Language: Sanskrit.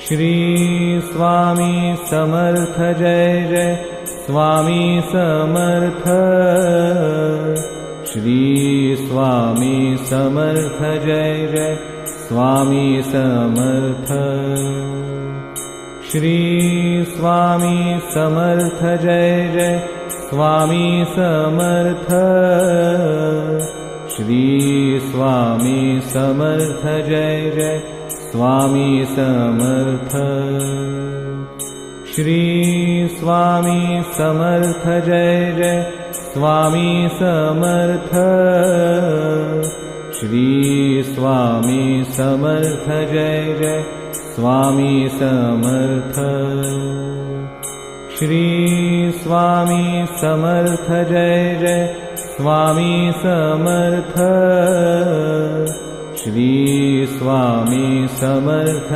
श्री स्वामी समर्थ जय जय स्वामी समर्थ। श्री स्वामी समर्थ जय जय स्वामी समर्थ। श्री स्वामी समर्थ जय जय स्वामी समर्थ। श्री स्वामी समर्थ जय जय स्वामी समर्थ। श्री स्वामी समर्थ जय जय स्वामी समर्थ। श्री स्वामी समर्थ जय जय स्वामी समर्थ। श्री स्वामी समर्थ जय जय स्वामी समर्थ। श्री स्वामी समर्थ